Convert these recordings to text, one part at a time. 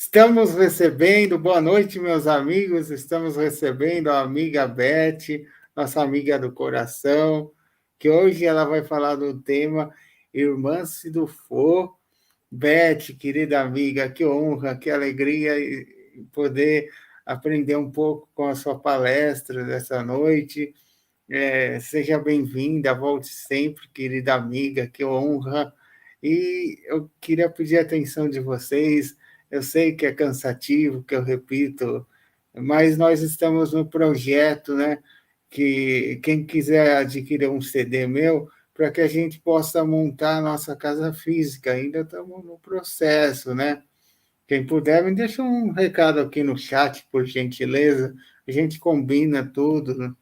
Estamos recebendo, boa noite, meus amigos. Estamos recebendo a amiga Beth, nossa amiga do coração, que hoje ela vai falar do tema Irmãs do For. Beth, querida amiga, que honra, que alegria poder aprender um pouco com a sua palestra dessa noite. Seja bem-vinda, volte sempre, querida amiga, que honra. E eu queria pedir a atenção de vocês. Eu sei que é cansativo, que eu repito, mas nós estamos no projeto, né? Que quem quiser adquirir um CD meu, para que a gente possa montar a nossa casa física. Ainda estamos no processo, né? Quem puder, me deixa um recado aqui no chat, por gentileza. A gente combina tudo, né?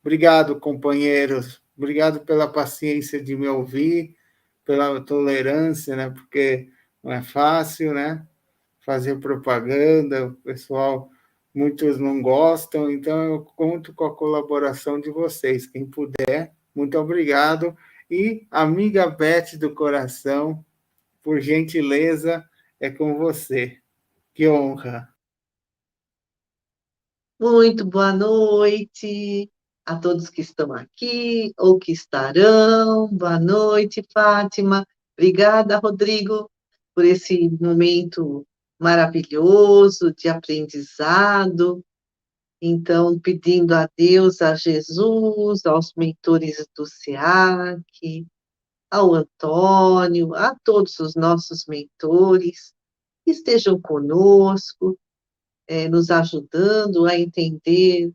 Obrigado, companheiros. Obrigado pela paciência de me ouvir, pela tolerância, né? Porque não é fácil, né? Fazer propaganda, o pessoal, muitos não gostam, então eu conto com a colaboração de vocês. Quem puder, muito obrigado. E, amiga Beth do coração, por gentileza, é com você. Que honra. Muito boa noite a todos que estão aqui ou que estarão. Boa noite, Fátima. Obrigada, Rodrigo, por esse momento maravilhoso de aprendizado. Então, pedindo a Deus, a Jesus, aos mentores do SEAC, ao Antônio, a todos os nossos mentores, que estejam conosco, nos ajudando a entender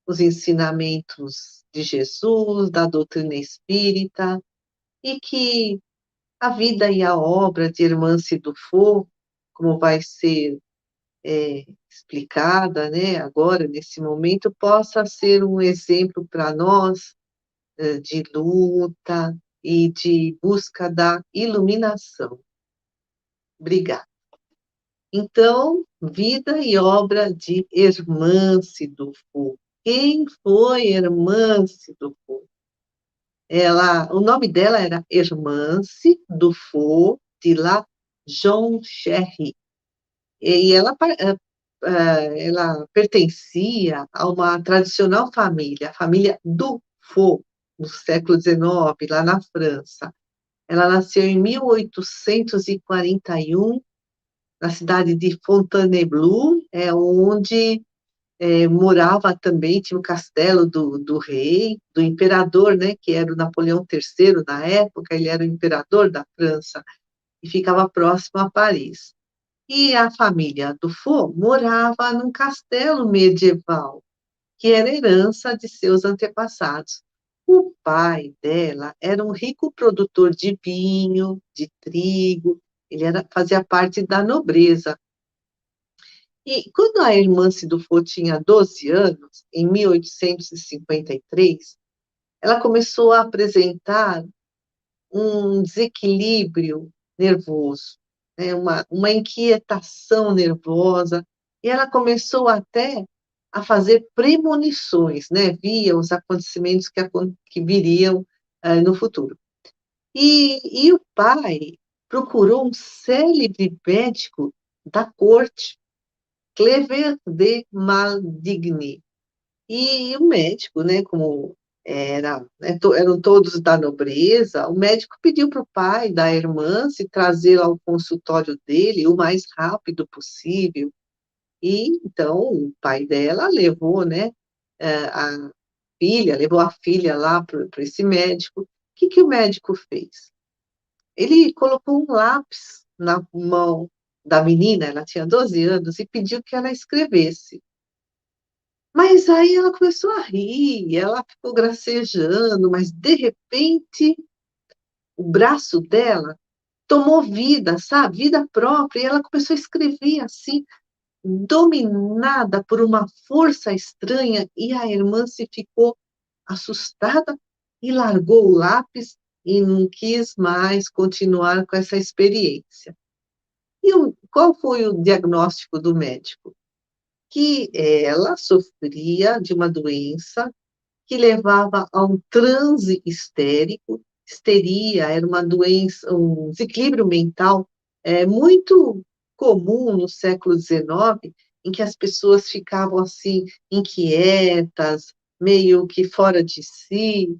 os ensinamentos de Jesus, da doutrina espírita, e que a vida e a obra de Irmã Cidufo, como vai ser explicada, né, agora, nesse momento, possa ser um exemplo para nós de luta e de busca da iluminação. Obrigada. Então, vida e obra de Irmã Cidufo. Quem foi Irmã Cidufo? O nome dela era Hermance Dufour de la Joncherry. E ela pertencia a uma tradicional família, a família Dufour, no século XIX, lá na França. Ela nasceu em 1841, na cidade de Fontainebleau, onde morava também, tinha o castelo do rei, do imperador, né, que era o Napoleão III na época, ele era o imperador da França, e ficava próximo a Paris. E a família Dufour morava num castelo medieval, que era herança de seus antepassados. O pai dela era um rico produtor de vinho, de trigo, fazia parte da nobreza. E quando a irmã Cidufo tinha 12 anos, em 1853, ela começou a apresentar um desequilíbrio nervoso, né, uma inquietação nervosa, e ela começou até a fazer premonições, né, via os acontecimentos que viriam no futuro. E o pai procurou um célebre médico da corte, Clever de Maldigny. E o médico, né, como eram todos da nobreza, o médico pediu para o pai da irmã se trazer ao consultório dele o mais rápido possível. E então o pai dela levou, né, levou a filha lá para esse médico. O que o médico fez? Ele colocou um lápis na mão da menina, ela tinha 12 anos, e pediu que ela escrevesse. Mas aí ela começou a rir, ela ficou gracejando, mas de repente o braço dela tomou vida, sabe? Vida própria, e ela começou a escrever assim, dominada por uma força estranha, e a irmã se ficou assustada e largou o lápis e não quis mais continuar com essa experiência. Qual foi o diagnóstico do médico? Que ela sofria de uma doença que levava a um transe histérico. Histeria era uma doença, um desequilíbrio mental muito comum no século XIX, em que as pessoas ficavam assim inquietas, meio que fora de si.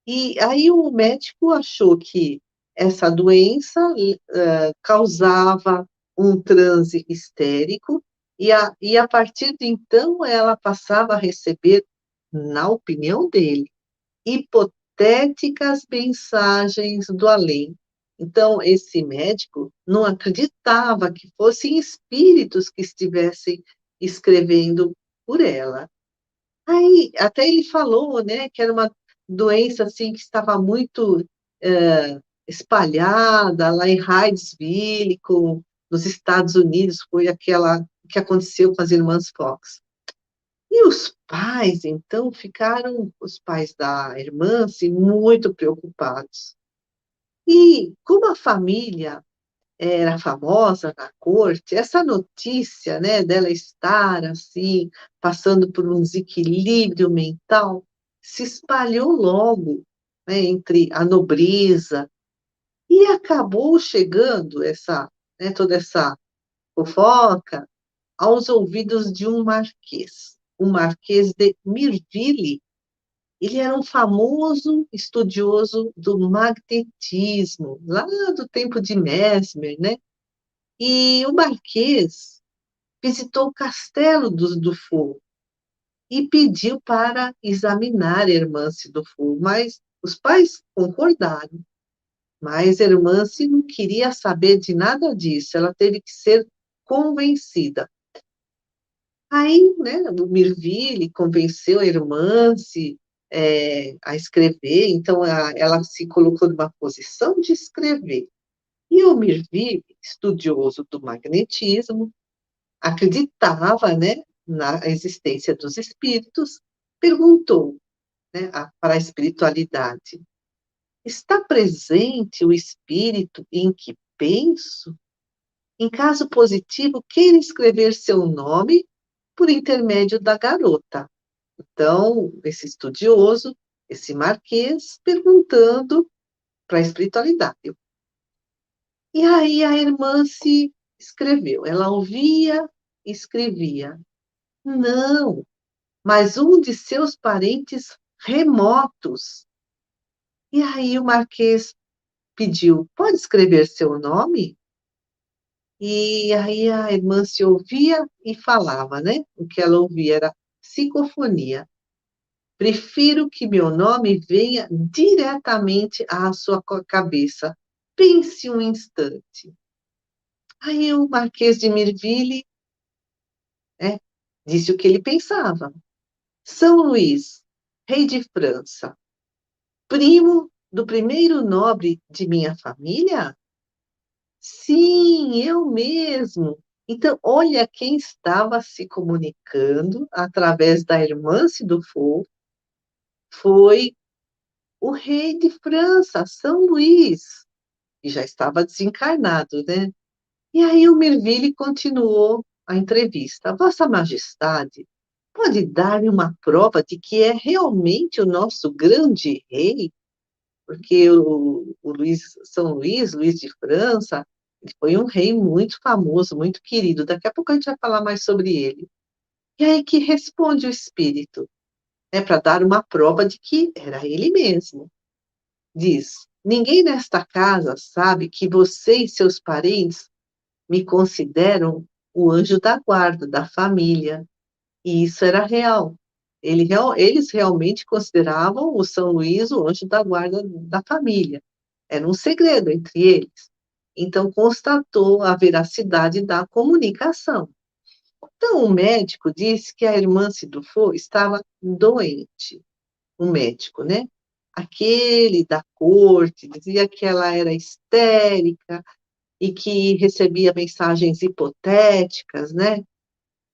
E aí o médico achou que essa doença causava um transe histérico, e a partir de então ela passava a receber, na opinião dele, hipotéticas mensagens do além. Então, esse médico não acreditava que fossem espíritos que estivessem escrevendo por ela. Aí, até ele falou, né, que era uma doença, assim, que estava muito espalhada lá em Hydesville, nos Estados Unidos, foi aquela que aconteceu com as irmãs Fox. E os pais, então, os pais da irmã, assim, muito preocupados. E como a família era famosa na corte, essa notícia, né, dela estar assim, passando por um desequilíbrio mental, se espalhou logo, né, entre a nobreza, e acabou chegando toda essa fofoca aos ouvidos de um marquês, o Marquês de Mirville. Ele era um famoso estudioso do magnetismo, lá do tempo de Mesmer, né? E o Marquês visitou o castelo dos Dufour e pediu para examinar a Hermance Dufour, mas os pais concordaram. Mas Hermance não queria saber de nada disso, ela teve que ser convencida. Aí, né, o Mirville convenceu a Hermance a escrever, então ela se colocou numa posição de escrever. E o Mirville, estudioso do magnetismo, acreditava, né, na existência dos espíritos, perguntou, né, para a espiritualidade: está presente o espírito em que penso? Em caso positivo, queira escrever seu nome por intermédio da garota. Então, esse estudioso, esse marquês, perguntando para a espiritualidade. E aí a irmã se escreveu. Ela ouvia e escrevia. Não, mas um de seus parentes remotos. E aí o marquês pediu: pode escrever seu nome? E aí a irmã se ouvia e falava, né? O que ela ouvia era psicofonia. Prefiro que meu nome venha diretamente à sua cabeça. Pense um instante. Aí o Marquês de Mirville, né, disse o que ele pensava. São Luís, rei de França, primo do primeiro nobre de minha família? Sim, eu mesmo. Então, olha quem estava se comunicando através da irmã Dufour, foi o rei de França, São Luís, que já estava desencarnado, né? E aí o Merville continuou a entrevista. Vossa Majestade, pode dar-me uma prova de que é realmente o nosso grande rei? Porque São Luís, Luís de França, ele foi um rei muito famoso, muito querido. Daqui a pouco a gente vai falar mais sobre ele. E aí que responde o espírito, né, para dar uma prova de que era ele mesmo. Diz: ninguém nesta casa sabe que você e seus parentes me consideram o anjo da guarda da família. E isso era real. Eles realmente consideravam o São Luís o anjo da guarda da família. Era um segredo entre eles. Então, constatou a veracidade da comunicação. Então, o médico disse que a irmã Dufour estava doente. O médico, né? Aquele da corte dizia que ela era histérica e que recebia mensagens hipotéticas, né?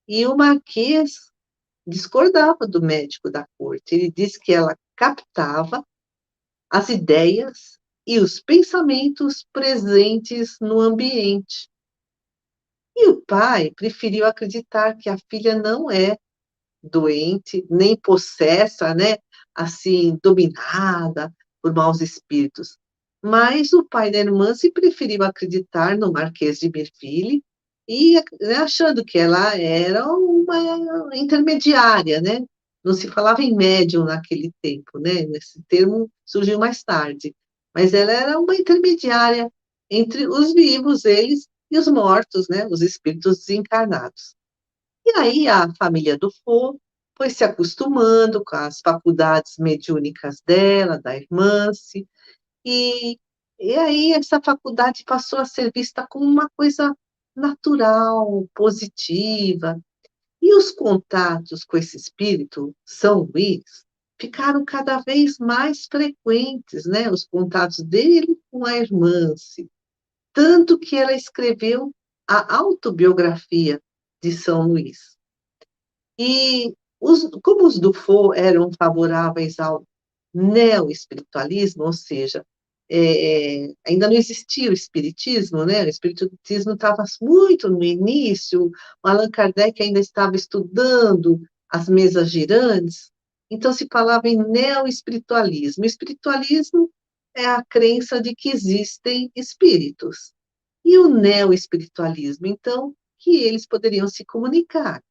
E o Marquês discordava do médico da corte. Ele disse que ela captava as ideias e os pensamentos presentes no ambiente. E o pai preferiu acreditar que a filha não é doente, nem possessa, né? Assim, dominada por maus espíritos. Mas o pai da irmã se preferiu acreditar no Marquês de Mirville e né, achando que ela era uma intermediária, né? Não se falava em médium naquele tempo, né? Esse termo surgiu mais tarde, mas ela era uma intermediária entre os vivos, eles, e os mortos, né? Os espíritos desencarnados. E aí a família do Fo foi se acostumando com as faculdades mediúnicas dela, da irmã, e, e aí essa faculdade passou a ser vista como uma coisa natural, positiva. E os contatos com esse espírito, São Luís, ficaram cada vez mais frequentes, né? Os contatos dele com a irmã, tanto que ela escreveu a autobiografia de São Luís. E como os Dufour eram favoráveis ao neo-espiritualismo, ou seja, ainda não existia o espiritismo, né? O espiritismo estava muito no início, o Allan Kardec ainda estava estudando as mesas girantes, então se falava em neo-espiritualismo. Espiritualismo é a crença de que existem espíritos. E o neo-espiritualismo, então, que eles poderiam se comunicar.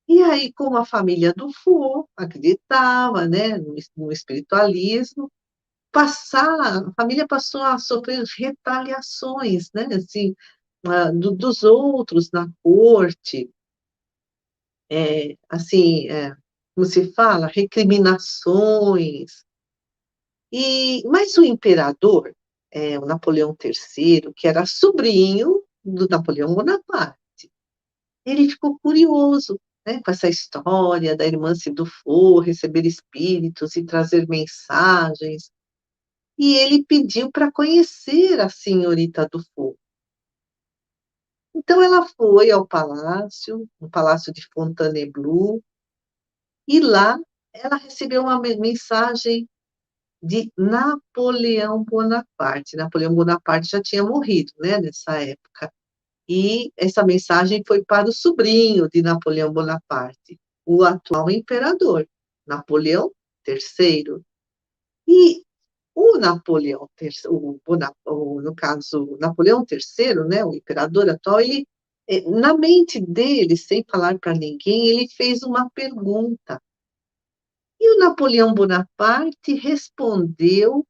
E aí, como a família do Foucault acreditava, né, no espiritualismo, a família passou a sofrer retaliações, né, assim, dos outros na corte, assim, como se fala, recriminações. Mas o imperador, o Napoleão III, que era sobrinho do Napoleão Bonaparte, ele ficou curioso, né, com essa história da irmã Dufour receber espíritos e trazer mensagens, e ele pediu para conhecer a senhorita Dufour. Então ela foi ao palácio, no palácio de Fontainebleau, e lá ela recebeu uma mensagem de Napoleão Bonaparte. Napoleão Bonaparte já tinha morrido, né, nessa época. E essa mensagem foi para o sobrinho de Napoleão Bonaparte, o atual imperador, Napoleão III. E o Napoleão III, no caso, Napoleão III, né, o imperador atual, ele, na mente dele, sem falar para ninguém, ele fez uma pergunta. E o Napoleão Bonaparte respondeu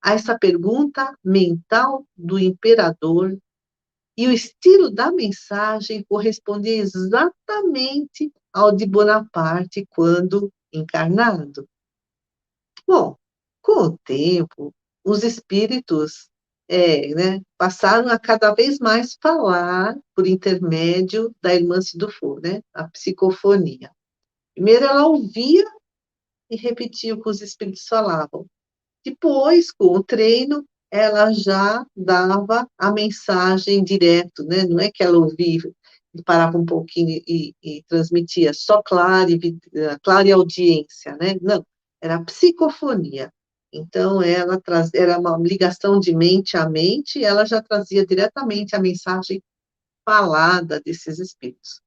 a essa pergunta mental do imperador. E o estilo da mensagem correspondia exatamente ao de Bonaparte quando encarnado. Bom, com o tempo, os espíritos né, passaram a cada vez mais falar por intermédio da irmã Dufour, né, a psicofonia. Primeiro ela ouvia e repetia o que os espíritos falavam. Depois, com o treino, ela já dava a mensagem direto, né? Não é que ela ouvia e parava um pouquinho e transmitia só clara e audiência, né? Não, era psicofonia. Então, era uma ligação de mente a mente, e ela já trazia diretamente a mensagem falada desses espíritos.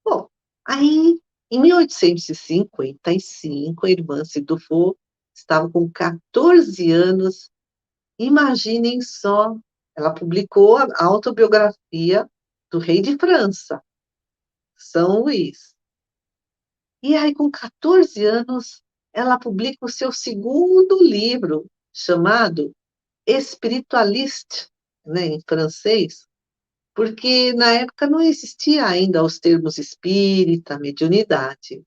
Bom, aí, em 1855, a irmã Dufour estava com 14 anos. Imaginem só, ela publicou a autobiografia do rei de França, São Luís. E aí, com 14 anos, ela publica o seu segundo livro, chamado Spiritualiste, né, em francês, porque na época não existia ainda os termos espírita, mediunidade.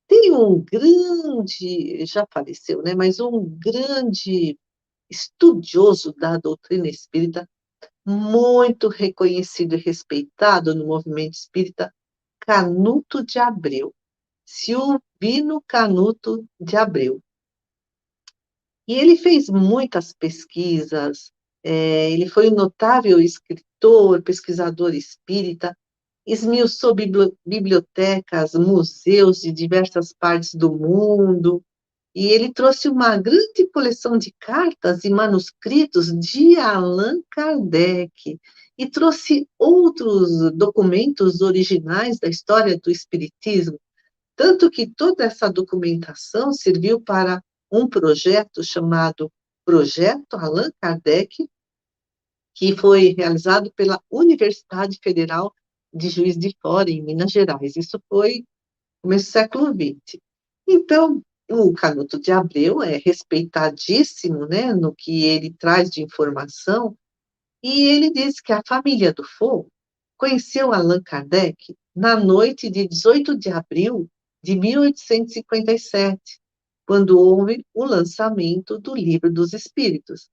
Tem um grande, já faleceu, né, mas um grande estudioso da doutrina espírita, muito reconhecido e respeitado no movimento espírita, Canuto de Abreu, Silvino Canuto de Abreu. E ele fez muitas pesquisas, ele foi um notável escritor, pesquisador espírita, esmiuçou bibliotecas, museus de diversas partes do mundo, e ele trouxe uma grande coleção de cartas e manuscritos de Allan Kardec, e trouxe outros documentos originais da história do Espiritismo, tanto que toda essa documentação serviu para um projeto chamado Projeto Allan Kardec, que foi realizado pela Universidade Federal de Juiz de Fora, em Minas Gerais. Isso foi no começo do século XX. Então, o Canuto de Abreu é respeitadíssimo, né, no que ele traz de informação, e ele diz que a família Dufour conheceu Allan Kardec na noite de 18 de abril de 1857, quando houve o lançamento do Livro dos Espíritos.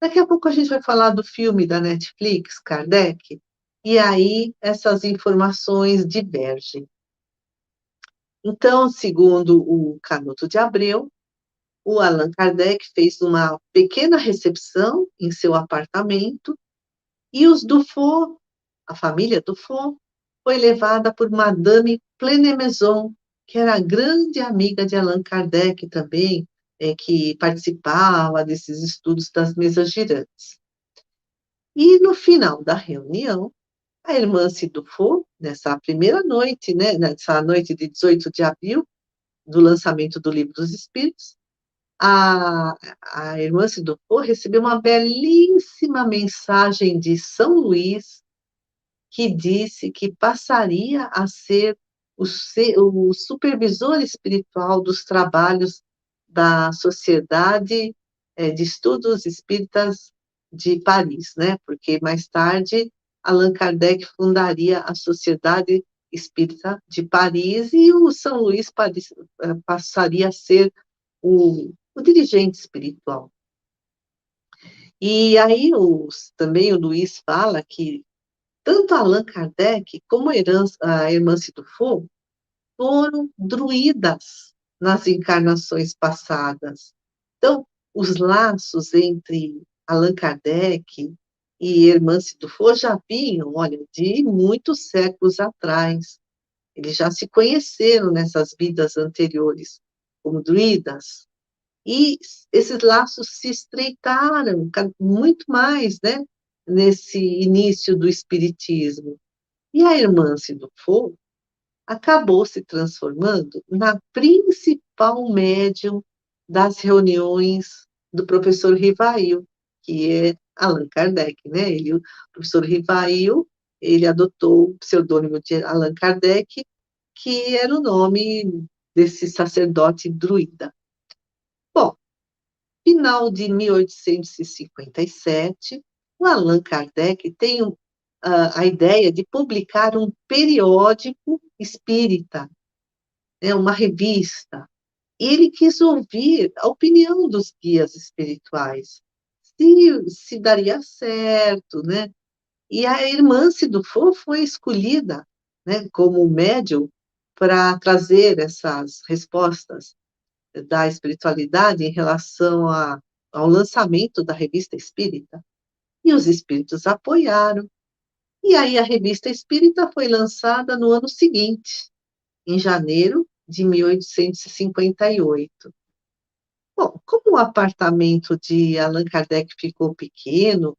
Daqui a pouco a gente vai falar do filme da Netflix, Kardec, e aí essas informações divergem. Então, segundo o Canuto de Abreu, o Allan Kardec fez uma pequena recepção em seu apartamento e os Dufour, a família Dufour, foi levada por Madame Plenemaison, que era grande amiga de Allan Kardec também, que participava desses estudos das mesas girantes. E no final da reunião, a irmã Dufour, nessa primeira noite, né, nessa noite de 18 de abril, do lançamento do Livro dos Espíritos, a, a irmã Dufour recebeu uma belíssima mensagem de São Luís, que disse que passaria a ser o supervisor espiritual dos trabalhos da Sociedade de Estudos Espíritas de Paris, né? Porque mais tarde Allan Kardec fundaria a Sociedade Espírita de Paris e o São Luís passaria a ser o dirigente espiritual. E aí também o Luís fala que tanto Allan Kardec como a irmã Dufour foram druidas nas encarnações passadas. Então, os laços entre Allan Kardec e irmã Dufour já vinham, olha, de muitos séculos atrás. Eles já se conheceram nessas vidas anteriores como druidas. E esses laços se estreitaram muito mais, né, nesse início do espiritismo. E a irmã Dufour acabou se transformando na principal médium das reuniões do professor Rivail, que é Allan Kardec, né? O professor Rivail, ele adotou o pseudônimo de Allan Kardec, que era o nome desse sacerdote druida. Bom, final de 1857, o Allan Kardec tem a ideia de publicar um periódico espírita, né, uma revista. E ele quis ouvir a opinião dos guias espirituais, se daria certo, né? E a irmã Dufour foi escolhida, né, como médium para trazer essas respostas da espiritualidade em relação ao lançamento da revista espírita. E os espíritos apoiaram. E aí a revista espírita foi lançada no ano seguinte, em janeiro de 1858. Bom, como o apartamento de Allan Kardec ficou pequeno,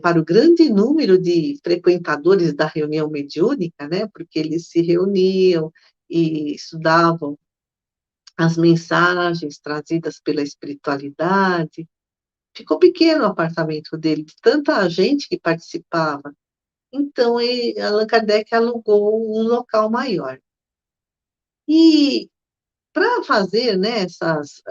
para o grande número de frequentadores da reunião mediúnica, né, porque eles se reuniam e estudavam as mensagens trazidas pela espiritualidade, ficou pequeno o apartamento dele, de tanta gente que participava. Então, Allan Kardec alugou um local maior. E para fazer, né, essas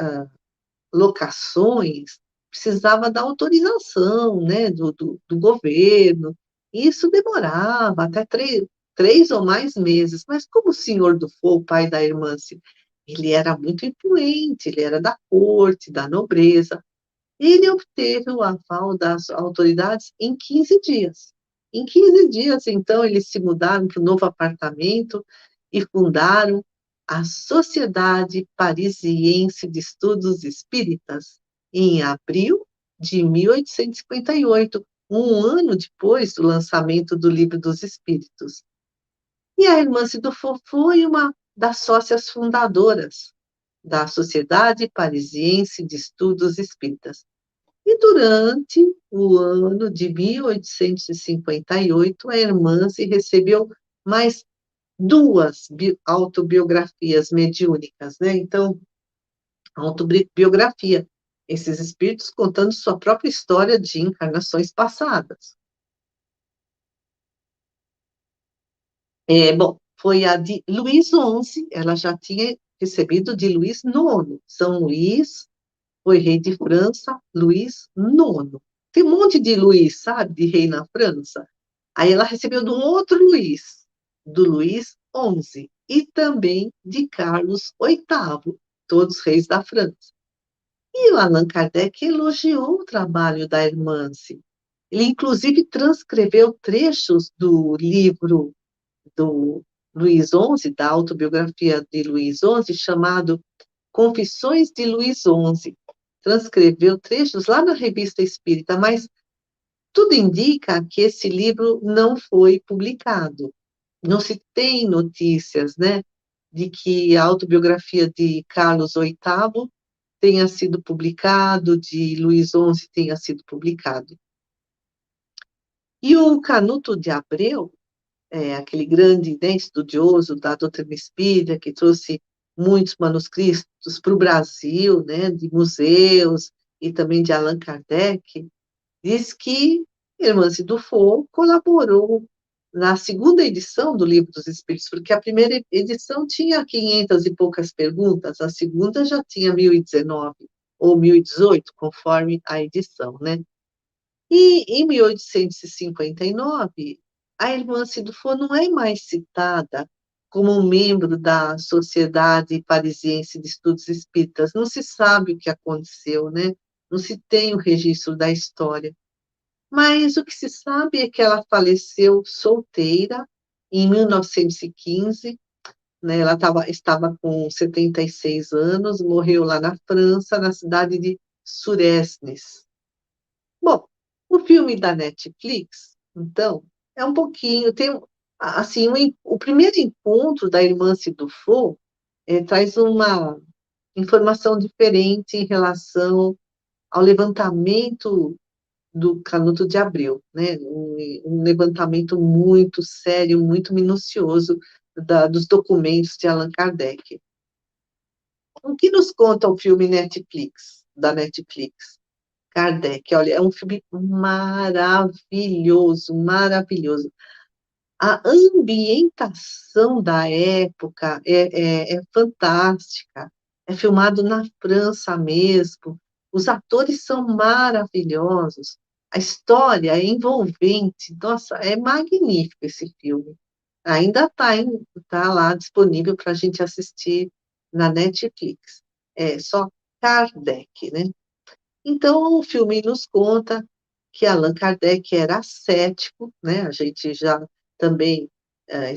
locações, precisava da autorização, né, do governo. E isso demorava até três ou mais meses. Mas como o senhor Dufour, o pai da irmã, ele era muito influente, ele era da corte, da nobreza, ele obteve o aval das autoridades em 15 dias. Em 15 dias, então, eles se mudaram para o novo apartamento e fundaram a Sociedade Parisiense de Estudos Espíritas, em abril de 1858, um ano depois do lançamento do Livro dos Espíritos. E a irmã Dufour foi uma das sócias fundadoras da Sociedade Parisiense de Estudos Espíritas. E durante o ano de 1858, a irmã recebeu mais duas autobiografias mediúnicas, né? Então, autobiografia esses espíritos contando sua própria história de encarnações passadas. Bom, foi a de Luís XI, ela já tinha recebido de Luís IX. São Luís foi rei de França, Luís IX. Tem um monte de Luís, sabe, de rei na França. Aí ela recebeu de um outro Luís, do Luís XI, e também de Carlos VIII, todos reis da França. E o Allan Kardec elogiou o trabalho da Hermance. Ele, inclusive, transcreveu trechos do livro do Luís XI, da autobiografia de Luís XI, chamado Confissões de Luís XI. Transcreveu trechos lá na Revista Espírita, mas tudo indica que esse livro não foi publicado. Não se tem notícias, né, de que a autobiografia de Carlos VIII tenha sido publicado, de Luís XI tenha sido publicado. E o Canuto de Abreu, aquele grande, né, estudioso da doutrina espírita, que trouxe muitos manuscritos para o Brasil, né, de museus e também de Allan Kardec, diz que Hermance Dufour colaborou na segunda edição do Livro dos Espíritos, porque a primeira edição tinha 500 e poucas perguntas, a segunda já tinha 1019 ou 1018, conforme a edição, né? E em 1859, a Hermance Dufour não é mais citada como um membro da Sociedade Parisiense de Estudos Espíritas. Não se sabe o que aconteceu, né? Não se tem o registro da história. Mas o que se sabe é que ela faleceu solteira em 1915, né? Ela estava com 76 anos, morreu lá na França, na cidade de Suresnes. Bom, o filme da Netflix, então, é um pouquinho, assim, o primeiro encontro da irmã Dufour traz uma informação diferente em relação ao levantamento do Canuto de Abreu, né? Um levantamento muito sério, muito minucioso dos documentos de Allan Kardec. O que nos conta o filme da Netflix? Kardec, olha, é um filme maravilhoso, maravilhoso. A ambientação da época é fantástica. É filmado na França mesmo. Os atores são maravilhosos. A história é envolvente. Nossa, é magnífico esse filme. Ainda tá lá disponível para a gente assistir na Netflix. É só Kardec, né? Então, o filme nos conta que Allan Kardec era cético, né? A gente já também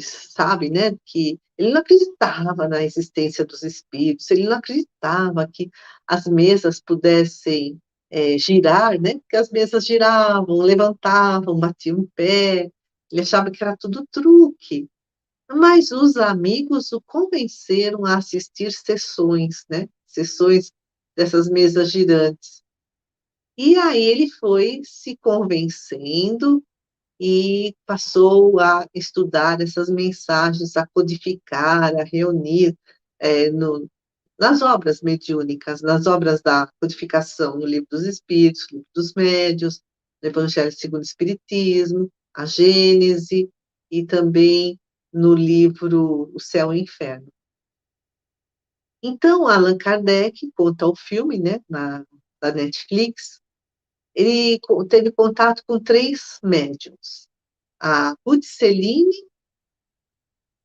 sabe, né, que ele não acreditava na existência dos espíritos, ele não acreditava que as mesas pudessem girar, né? Porque as mesas giravam, levantavam, batiam o pé. Ele achava que era tudo truque. Mas os amigos o convenceram a assistir sessões, né? Sessões dessas mesas girantes. E aí ele foi se convencendo e passou a estudar essas mensagens, a codificar, a reunir nas obras mediúnicas, nas obras da codificação, no Livro dos Espíritos, no Livro dos Médiuns, no Evangelho segundo o Espiritismo, a Gênese, e também no livro O Céu e o Inferno. Então, Allan Kardec conta o filme, né, da Netflix. Ele teve contato com 3 médiums. A Ruth Celine,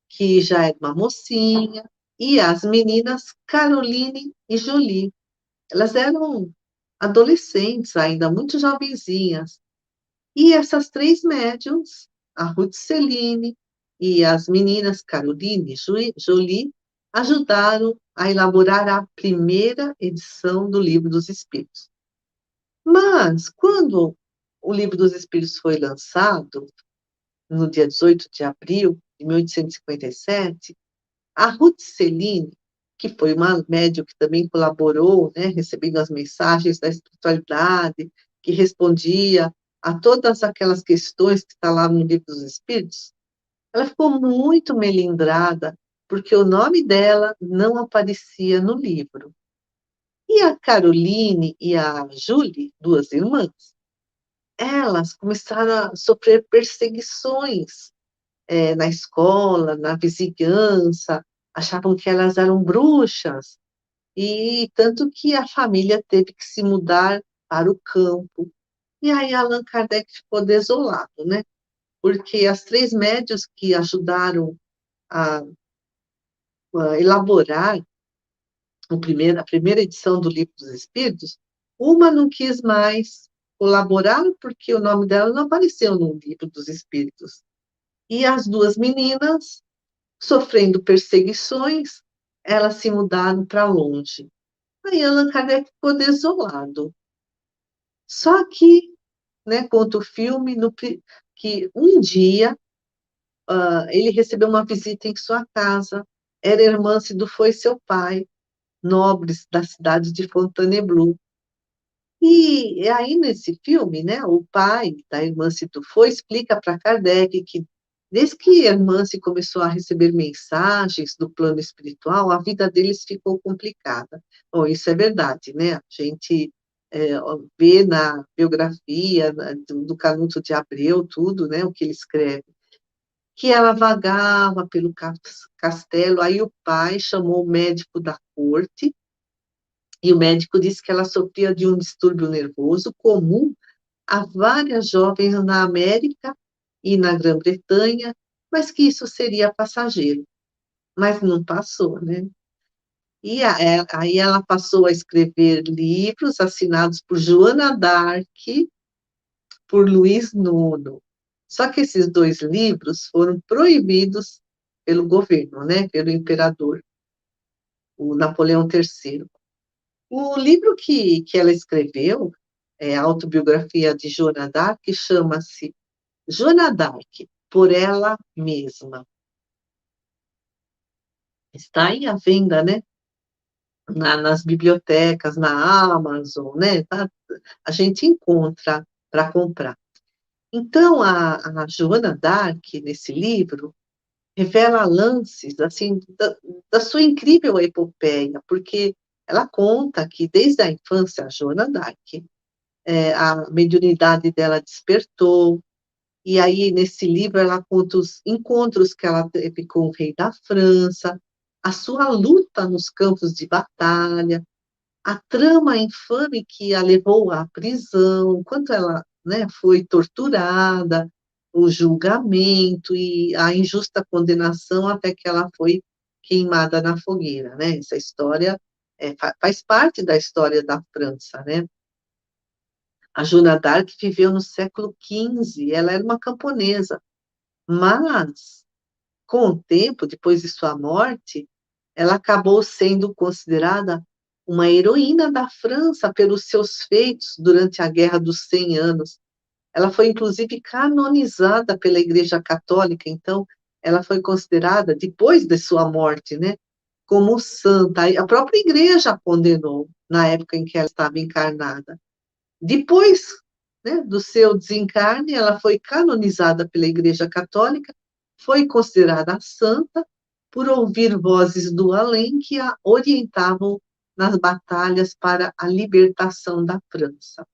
que já era uma mocinha, e as meninas Caroline e Jolie. Elas eram adolescentes ainda, muito jovenzinhas. E essas 3 médiums, a Ruth Celine e as meninas Caroline e Jolie, ajudaram a elaborar a primeira edição do Livro dos Espíritos. Mas, quando o Livro dos Espíritos foi lançado, no dia 18 de abril de 1857, a Ruth Celine, que foi uma médium que também colaborou, né, recebendo as mensagens da espiritualidade, que respondia a todas aquelas questões que está lá no Livro dos Espíritos, ela ficou muito melindrada, porque o nome dela não aparecia no livro. E a Caroline e a Julie, duas irmãs, elas começaram a sofrer perseguições na escola, na vizinhança, achavam que elas eram bruxas, e tanto que a família teve que se mudar para o campo. E aí Allan Kardec ficou desolado, né? Porque as três médiuns que ajudaram a, a elaborar a primeira edição do Livro dos Espíritos, uma não quis mais colaborar porque o nome dela não apareceu no Livro dos Espíritos. E as duas meninas, sofrendo perseguições, elas se mudaram para longe. Aí Allan Kardec ficou desolado. Só que, né, conta o filme, que um dia ele recebeu uma visita em sua casa, era irmã do foi seu pai, nobres da cidade de Fontainebleau. E aí, nesse filme, né, o pai da irmã Situfo explica para Kardec que, desde que a irmã começou a receber mensagens do plano espiritual, a vida deles ficou complicada. Bom, isso é verdade, né? A gente vê na biografia do Canuto de Abreu, tudo, né, o que ele escreve, que ela vagava pelo castelo, aí o pai chamou o médico da corte, e o médico disse que ela sofria de um distúrbio nervoso comum a várias jovens na América e na Grã-Bretanha, mas que isso seria passageiro. Mas não passou, né? E aí ela passou a escrever livros assinados por Joana d'Arc, por Luís Nono. Só que esses dois livros foram proibidos pelo governo, né? Pelo imperador, o Napoleão III. O livro que ela escreveu, a autobiografia de Joana d'Arc, chama-se Joana d'Arc, por ela mesma. Está aí à venda, né? Nas bibliotecas, na Amazon, né? Tá? A gente encontra para comprar. Então, a Joana d'Arc, nesse livro, revela lances assim da sua incrível epopeia, porque ela conta que desde a infância, a Joana d'Arc, a mediunidade dela despertou, e aí nesse livro ela conta os encontros que ela teve com o rei da França, a sua luta nos campos de batalha, a trama infame que a levou à prisão, quanto ela, né, foi torturada, o julgamento e a injusta condenação até que ela foi queimada na fogueira, né? Essa história faz parte da história da França, né? A Joana d'Arc viveu no século XV, ela era uma camponesa, mas, com o tempo, depois de sua morte, ela acabou sendo considerada uma heroína da França pelos seus feitos durante a Guerra dos 100 Anos. Ela foi, inclusive, canonizada pela Igreja Católica, então, ela foi considerada, depois de sua morte, né, como santa. A própria Igreja a condenou, na época em que ela estava encarnada. Depois, né, do seu desencarne, ela foi canonizada pela Igreja Católica, foi considerada santa por ouvir vozes do além que a orientavam nas batalhas para a libertação da França.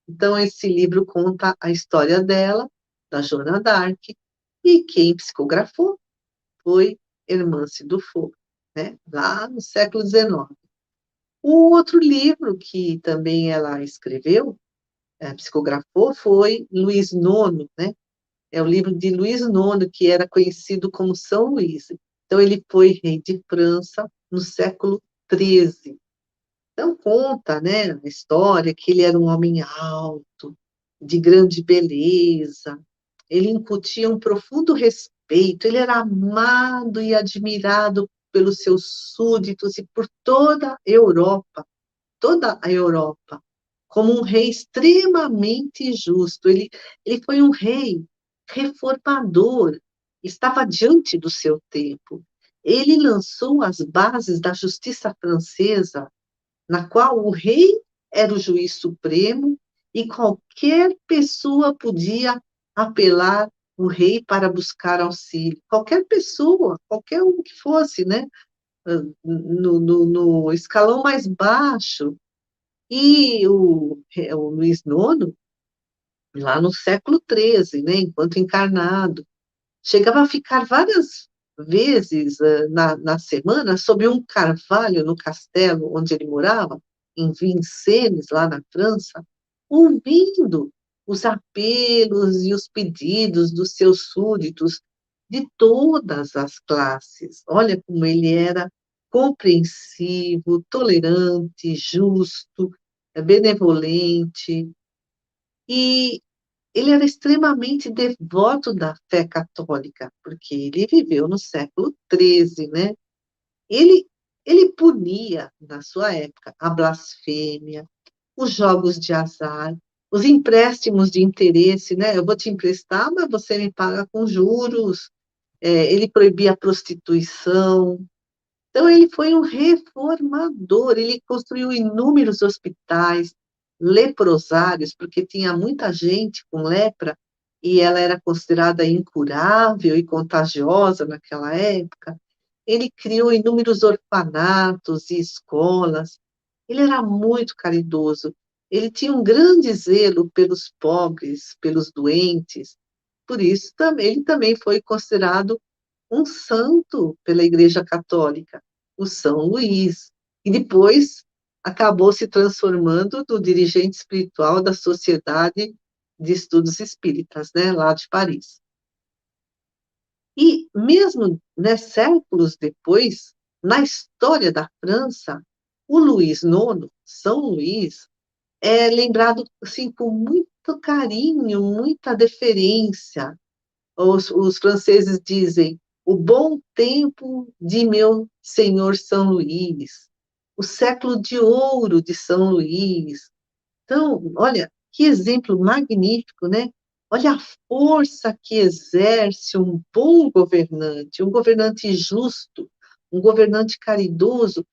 Então, esse livro conta a história dela, da Joana d'Arc, e quem psicografou foi Hermance Dufour, né, lá no século XIX. O outro livro que também ela escreveu, psicografou, foi Luís Nono, né? É o livro de Luís Nono, que era conhecido como São Luís. Então, ele foi rei de França no século XIII. Então, conta, né, a história que ele era um homem alto, de grande beleza, ele incutia um profundo respeito, ele era amado e admirado pelos seus súditos e por toda a Europa, como um rei extremamente justo. Ele foi um rei reformador, estava diante do seu tempo. Ele lançou as bases da justiça francesa, na qual o rei era o juiz supremo e qualquer pessoa podia apelar o rei para buscar auxílio. Qualquer pessoa, qualquer um que fosse, né? No escalão mais baixo, E o Luís IX, lá no século XIII, né, enquanto encarnado, chegava a ficar várias vezes na semana sob um carvalho no castelo onde ele morava, em Vincennes, lá na França, ouvindo os apelos e os pedidos dos seus súditos de todas as classes. Olha como ele era compreensivo, tolerante, justo, benevolente, e ele era extremamente devoto da fé católica, porque ele viveu no século XIII, né? Ele, ele punia, na sua época, a blasfêmia, os jogos de azar, os empréstimos de interesse, né? Eu vou te emprestar, mas você me paga com juros. Ele proibia a prostituição. Então, ele foi um reformador, ele construiu inúmeros hospitais, leprosários, porque tinha muita gente com lepra e ela era considerada incurável e contagiosa naquela época. Ele criou inúmeros orfanatos e escolas. Ele era muito caridoso. Ele tinha um grande zelo pelos pobres, pelos doentes. Por isso, ele também foi considerado um santo pela Igreja Católica, o São Luís, e depois acabou se transformando no dirigente espiritual da Sociedade de Estudos Espíritas, né, lá de Paris. E mesmo, né, séculos depois, na história da França, o Luís IX, São Luís, é lembrado assim com muito carinho, muita deferência. Os franceses dizem o bom tempo de meu senhor São Luís, o século de ouro de São Luís. Então, olha, que exemplo magnífico, né? Olha a força que exerce um governante justo, um governante caridoso.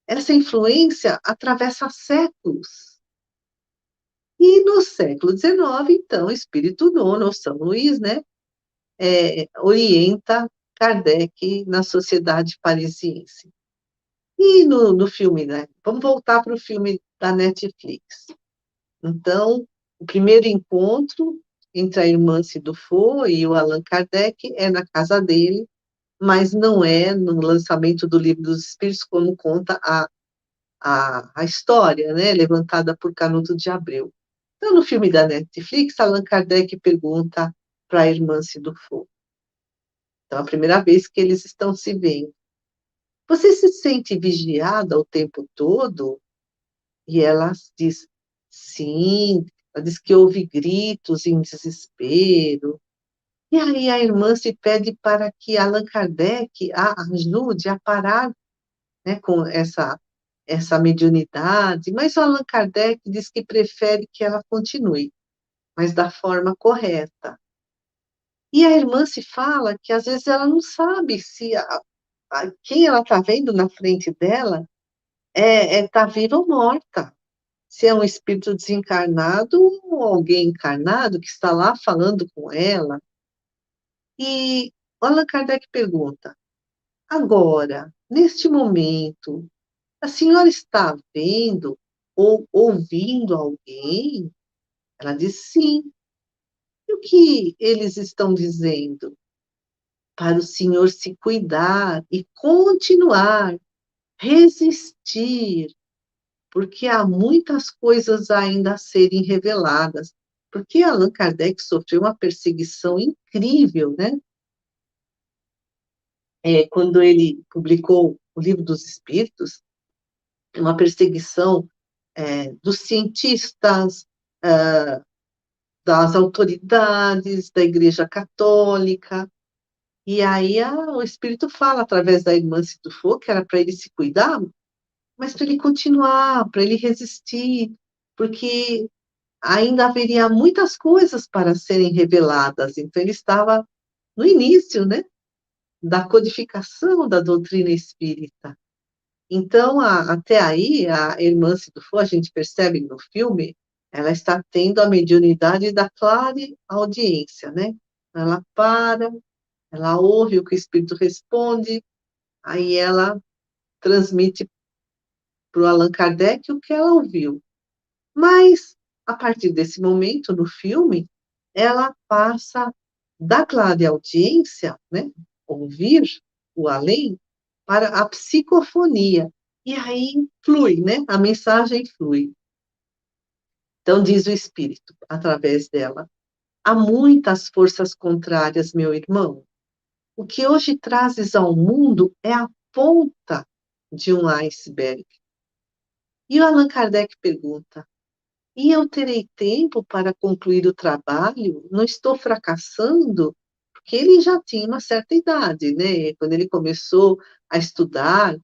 Essa influência atravessa séculos. E no século XIX, então, o Espírito Nono, ou São Luís, né, orienta Kardec na sociedade parisiense. E no filme, né? Vamos voltar para o filme da Netflix. Então, o primeiro encontro entre a irmã Cidufo e o Allan Kardec é na casa dele, mas não é no lançamento do Livro dos Espíritos, como conta a história, né, levantada por Canuto de Abreu. Então, no filme da Netflix, Allan Kardec pergunta para a irmã Cidufo. Então, é a primeira vez que eles estão se vendo. Você se sente vigiada o tempo todo? E ela diz, sim. Ela diz que ouve gritos em desespero. E aí a irmã se pede para que Allan Kardec a ajude a parar, né, com essa mediunidade, mas o Allan Kardec diz que prefere que ela continue, mas da forma correta. E a irmã se fala que às vezes ela não sabe se quem ela está vendo na frente dela está viva ou morta. Se é um espírito desencarnado ou alguém encarnado que está lá falando com ela. E Allan Kardec pergunta: agora, neste momento, a senhora está vendo ou ouvindo alguém? Ela diz sim. E o que eles estão dizendo? Para o senhor se cuidar e continuar, resistir, porque há muitas coisas ainda a serem reveladas. Porque Allan Kardec sofreu uma perseguição incrível, né? Quando ele publicou o Livro dos Espíritos, uma perseguição dos cientistas, das autoridades, da Igreja Católica. E aí o Espírito fala, através da irmã Situfo, que era para ele se cuidar, mas para ele continuar, para ele resistir, porque ainda haveria muitas coisas para serem reveladas. Então, ele estava no início, né, da codificação da doutrina espírita. Então, até aí, a irmã Sidufo, a gente percebe no filme, ela está tendo a mediunidade da clareaudiência, né? Ela para, ela ouve o que o espírito responde, aí ela transmite para o Allan Kardec o que ela ouviu. Mas, a partir desse momento, no filme, ela passa a dar clareaudiência, né, ouvir o além, para a psicofonia. E aí flui, né, a mensagem flui. Então, diz o Espírito, através dela: há muitas forças contrárias, meu irmão. O que hoje trazes ao mundo é a ponta de um iceberg. E o Allan Kardec pergunta: e eu terei tempo para concluir o trabalho? Não estou fracassando? Porque ele já tinha uma certa idade, né? Quando ele começou a estudar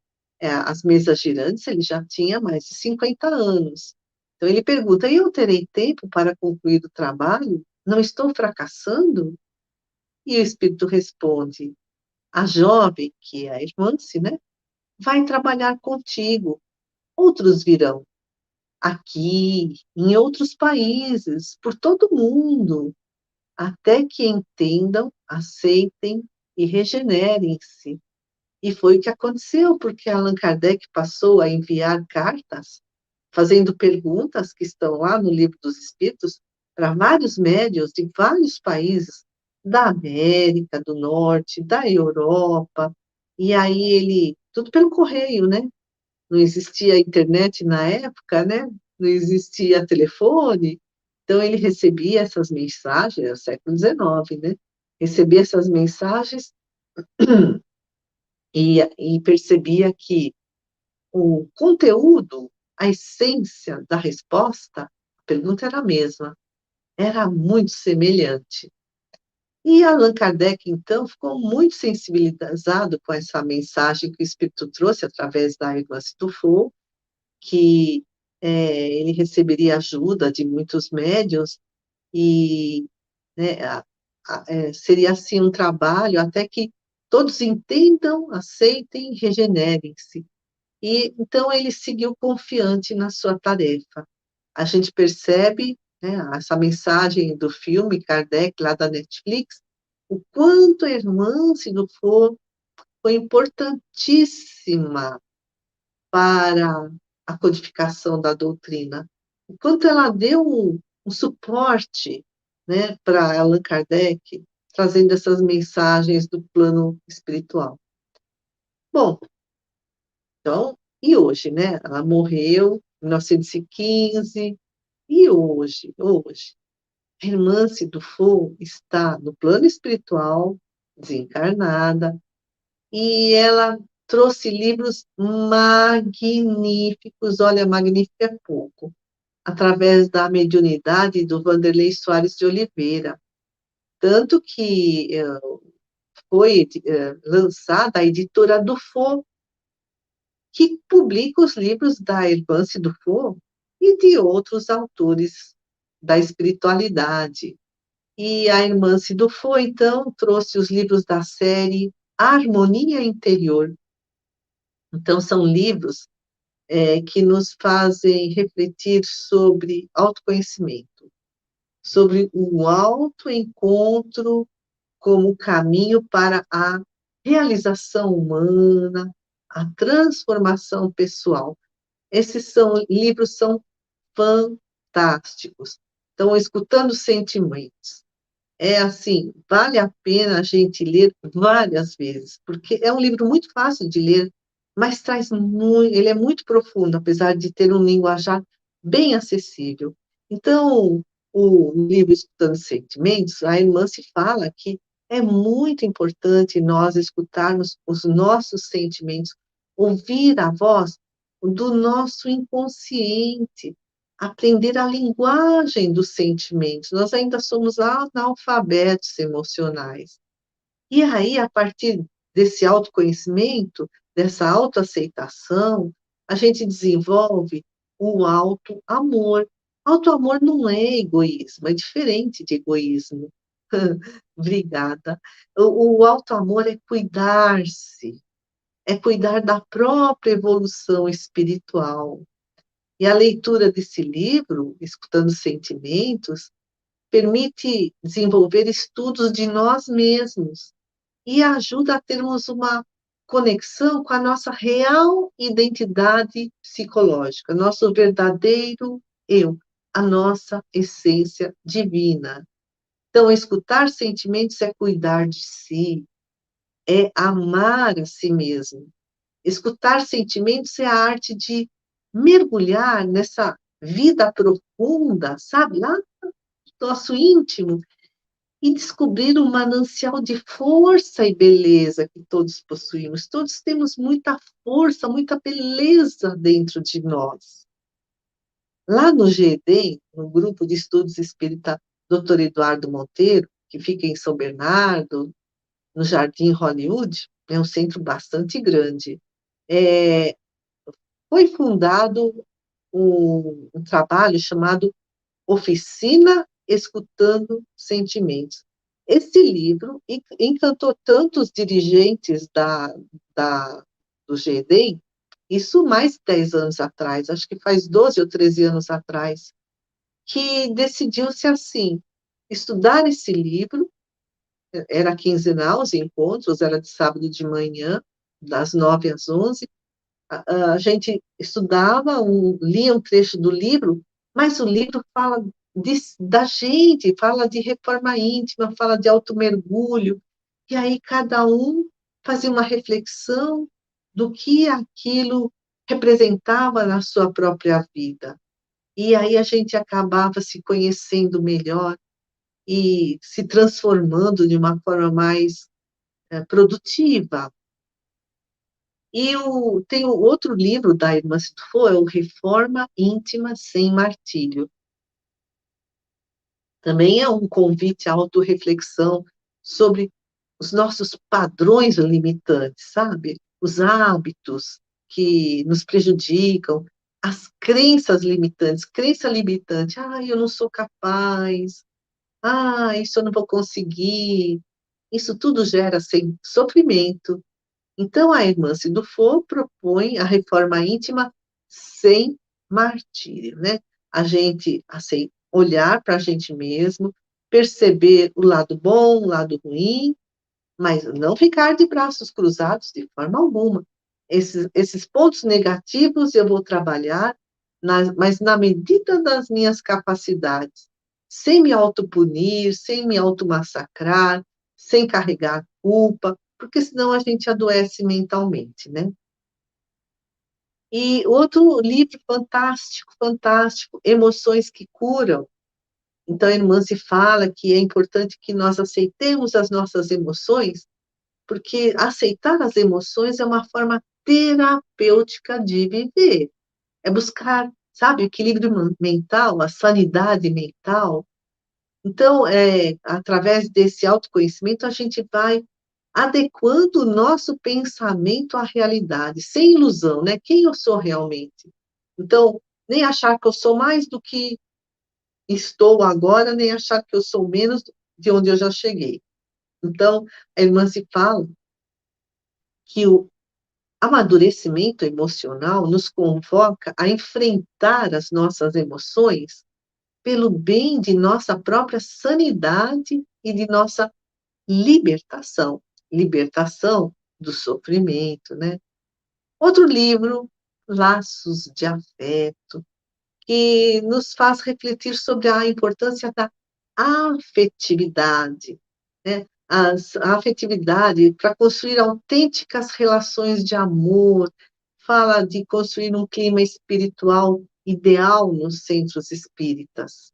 as mesas girantes, ele já tinha mais de 50 anos. Então ele pergunta: e eu terei tempo para concluir o trabalho? Não estou fracassando? E o Espírito responde: a jovem, que é a irmã-se, né, vai trabalhar contigo. Outros virão aqui, em outros países, por todo o mundo, até que entendam, aceitem e regenerem-se. E foi o que aconteceu, porque Allan Kardec passou a enviar cartas, fazendo perguntas que estão lá no Livro dos Espíritos, para vários médiuns de vários países, da América do Norte, da Europa, e aí ele, tudo pelo correio, né? Não existia internet na época, né? Não existia telefone, então ele recebia essas mensagens, no século XIX, né? Recebia essas mensagens e percebia que o conteúdo, a essência da resposta, a pergunta era a mesma, era muito semelhante. E Allan Kardec, então, ficou muito sensibilizado com essa mensagem que o Espírito trouxe através da Irmã Situfo, que ele receberia ajuda de muitos médiuns e, né, seria assim um trabalho até que todos entendam, aceitem, regenerem-se. E então ele seguiu confiante na sua tarefa. A gente percebe, né, essa mensagem do filme Kardec, lá da Netflix, o quanto a irmã Sidufo foi importantíssima para a codificação da doutrina, o quanto ela deu um suporte, né, para Allan Kardec, trazendo essas mensagens do plano espiritual. Bom, então, e hoje, né? Ela morreu em 1915, e hoje, a irmã Sidufo está no plano espiritual, desencarnada, e ela trouxe livros magníficos, olha, magnífico é pouco, através da mediunidade do Vanderlei Soares de Oliveira. Tanto que foi lançada a editora Dufo, que publica os livros da Hervance Dufo e de outros autores da espiritualidade. E a Hervance Dufo, então, trouxe os livros da série Harmonia Interior. Então, são livros que nos fazem refletir sobre autoconhecimento, sobre o autoencontro como caminho para a realização humana, a transformação pessoal. Esses livros são fantásticos. Então, escutando sentimentos. É assim, vale a pena a gente ler várias vezes, porque é um livro muito fácil de ler, mas traz muito, ele é muito profundo, apesar de ter um linguajar bem acessível. Então, o livro Escutando Sentimentos, a irmã se fala que é muito importante nós escutarmos os nossos sentimentos, ouvir a voz do nosso inconsciente, aprender a linguagem dos sentimentos. Nós ainda somos analfabetos emocionais. E aí, a partir desse autoconhecimento, dessa autoaceitação, a gente desenvolve o autoamor. Autoamor não é egoísmo, é diferente de egoísmo. Obrigada. O autoamor é cuidar da própria evolução espiritual. E a leitura desse livro, Escutando Sentimentos, permite desenvolver estudos de nós mesmos e ajuda a termos uma conexão com a nossa real identidade psicológica, nosso verdadeiro eu. a nossa essência divina. Então, escutar sentimentos é cuidar de si, é amar a si mesmo. Escutar sentimentos é a arte de mergulhar nessa vida profunda, sabe, lá no nosso íntimo, e descobrir um manancial de força e beleza que todos possuímos. Todos temos muita força, muita beleza dentro de nós. Lá no GEDEM, no Grupo de Estudos Espírita Dr. Eduardo Monteiro, que fica em São Bernardo, no Jardim Hollywood, é um centro bastante grande. Foi fundado um trabalho chamado Oficina Escutando Sentimentos. Esse livro encantou tantos dirigentes do GEDEM, isso mais de 10 anos atrás, acho que faz 12 ou 13 anos atrás, que decidiu-se assim, estudar esse livro, era quinzenal, os encontros, era de sábado de manhã, das 9 às 11, a gente estudava, lia um trecho do livro, mas o livro fala da gente, fala de reforma íntima, fala de automergulho, e aí cada um fazia uma reflexão do que aquilo representava na sua própria vida. E aí a gente acabava se conhecendo melhor e se transformando de uma forma mais produtiva. E tem o outro livro da Irmã Sidufo, é o Reforma Íntima Sem Martírio. Também é um convite à autorreflexão sobre os nossos padrões limitantes, sabe? Os hábitos que nos prejudicam, as crenças limitantes. Crença limitante, eu não sou capaz, isso eu não vou conseguir. Isso tudo gera sofrimento. Então, a irmã Sidufo propõe a reforma íntima sem martírio, né? A gente olhar para a gente mesmo, perceber o lado bom, o lado ruim, mas não ficar de braços cruzados de forma alguma. Esses pontos negativos eu vou trabalhar, mas na medida das minhas capacidades, sem me autopunir, sem me automassacrar, sem carregar culpa, porque senão a gente adoece mentalmente, né? E outro livro fantástico, fantástico, Emoções que Curam. Então, a irmã se fala que é importante que nós aceitemos as nossas emoções, porque aceitar as emoções é uma forma terapêutica de viver. É buscar, sabe, o equilíbrio mental, a sanidade mental. Então, através desse autoconhecimento, a gente vai adequando o nosso pensamento à realidade, sem ilusão, né? Quem eu sou realmente? Então, nem achar que eu sou mais do que estou agora, nem achar que eu sou menos de onde eu já cheguei. Então, a irmã se fala que o amadurecimento emocional nos convoca a enfrentar as nossas emoções pelo bem de nossa própria sanidade e de nossa libertação. Libertação do sofrimento, né? Outro livro, Laços de Afeto, que nos faz refletir sobre a importância da afetividade, né? A afetividade para construir autênticas relações de amor, fala de construir um clima espiritual ideal nos centros espíritas.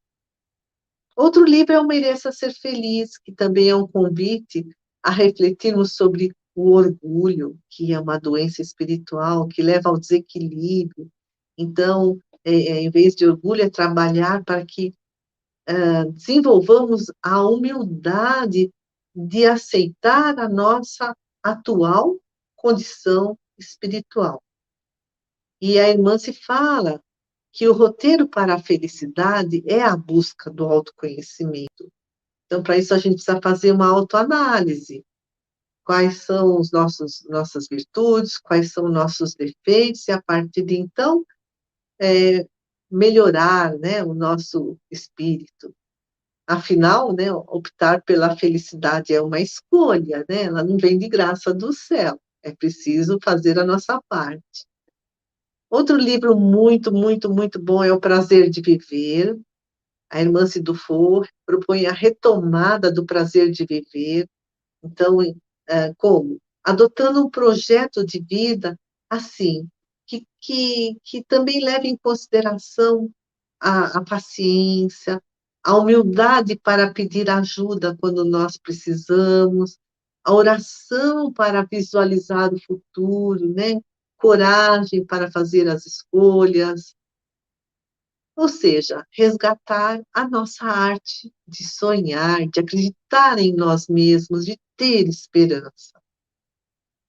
Outro livro é O Mereça Ser Feliz, que também é um convite a refletirmos sobre o orgulho, que é uma doença espiritual, que leva ao desequilíbrio. Então, em vez de orgulho, é trabalhar para que desenvolvamos a humildade de aceitar a nossa atual condição espiritual. E a irmã se fala que o roteiro para a felicidade é a busca do autoconhecimento. Então, para isso, a gente precisa fazer uma autoanálise. Quais são nossas virtudes, quais são nossos defeitos, e a partir de então, melhorar, né, o nosso espírito. Afinal, né, optar pela felicidade é uma escolha, né? Ela não vem de graça do céu. É preciso fazer a nossa parte. Outro livro muito, muito, muito bom é O Prazer de Viver. A irmã Dufour propõe a retomada do prazer de viver. Então, como? Adotando um projeto de vida assim, que também leve em consideração a paciência, a humildade para pedir ajuda quando nós precisamos, a oração para visualizar o futuro, né? Coragem para fazer as escolhas, ou seja, resgatar a nossa arte de sonhar, de acreditar em nós mesmos, de ter esperança.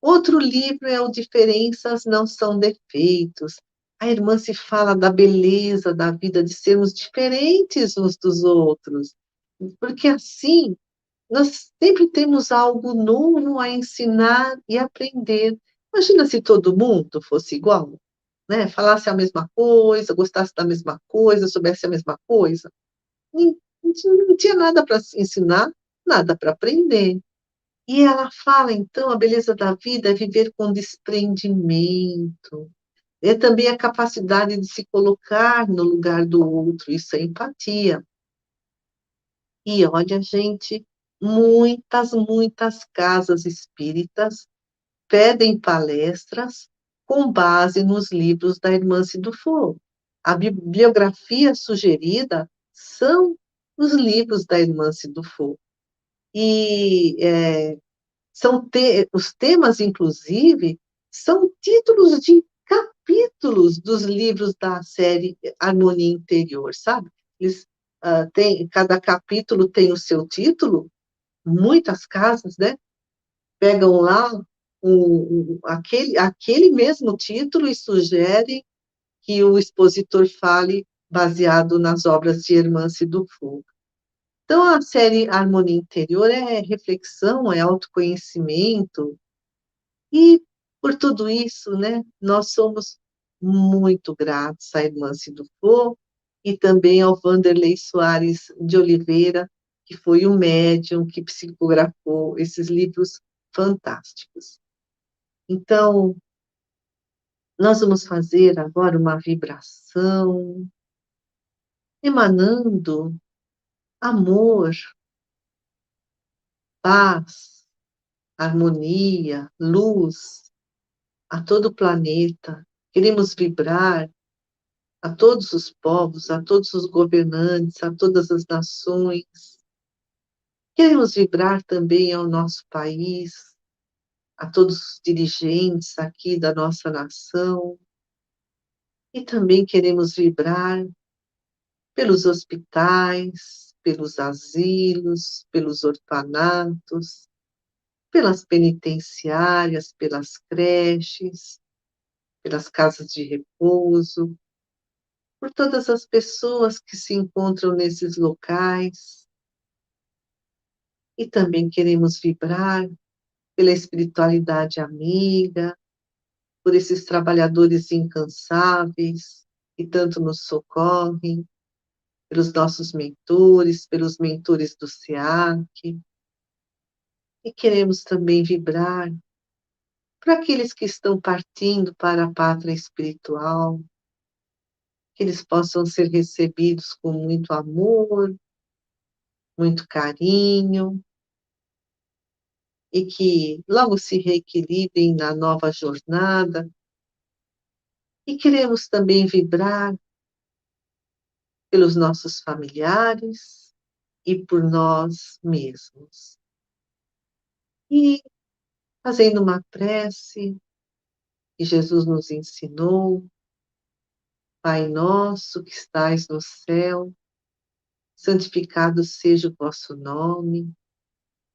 Outro livro é o Diferenças Não São Defeitos. A irmã se fala da beleza da vida, de sermos diferentes uns dos outros, porque assim nós sempre temos algo novo a ensinar e aprender. Imagina se todo mundo fosse igual, né? Falasse a mesma coisa, gostasse da mesma coisa, soubesse a mesma coisa. Não tinha nada para ensinar, nada para aprender. E ela fala, então, a beleza da vida é viver com desprendimento, é também a capacidade de se colocar no lugar do outro, isso é empatia. E olha, gente, muitas casas espíritas pedem palestras com base nos livros da irmã Dufour. A bibliografia sugerida são os livros da irmã Dufour. E os temas, inclusive, são títulos de capítulos dos livros da série Harmonia Interior, sabe? Eles, cada capítulo tem o seu título, muitas casas, né? Pegam lá aquele mesmo título e sugerem que o expositor fale baseado nas obras de Hermance Dufour. Então, a série Harmonia Interior é reflexão, é autoconhecimento, e por tudo isso, né, nós somos muito gratos à Hermance Dufour e também ao Vanderlei Soares de Oliveira, que foi o médium que psicografou esses livros fantásticos. Então, nós vamos fazer agora uma vibração, emanando amor, paz, harmonia, luz a todo o planeta. Queremos vibrar a todos os povos, a todos os governantes, a todas as nações. Queremos vibrar também ao nosso país, a todos os dirigentes aqui da nossa nação. E também queremos vibrar pelos hospitais, pelos asilos, pelos orfanatos, pelas penitenciárias, pelas creches, pelas casas de repouso, por todas as pessoas que se encontram nesses locais. E também queremos vibrar pela espiritualidade amiga, por esses trabalhadores incansáveis que tanto nos socorrem, pelos nossos mentores, pelos mentores do SEAC. E queremos também vibrar para aqueles que estão partindo para a pátria espiritual, que eles possam ser recebidos com muito amor, muito carinho, e que logo se reequilibrem na nova jornada. E queremos também vibrar pelos nossos familiares e por nós mesmos. E fazendo uma prece que Jesus nos ensinou: Pai nosso que estais no céu, santificado seja o vosso nome,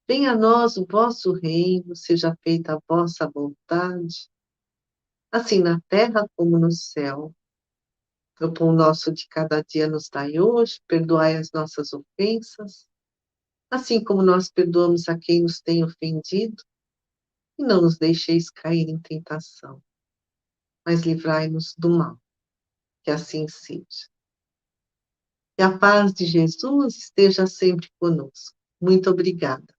venha a nós o vosso reino, seja feita a vossa vontade, assim na terra como no céu. O pão nosso de cada dia nos dai hoje, perdoai as nossas ofensas, assim como nós perdoamos a quem nos tem ofendido, e não nos deixeis cair em tentação, mas livrai-nos do mal, que assim seja. Que a paz de Jesus esteja sempre conosco. Muito obrigada.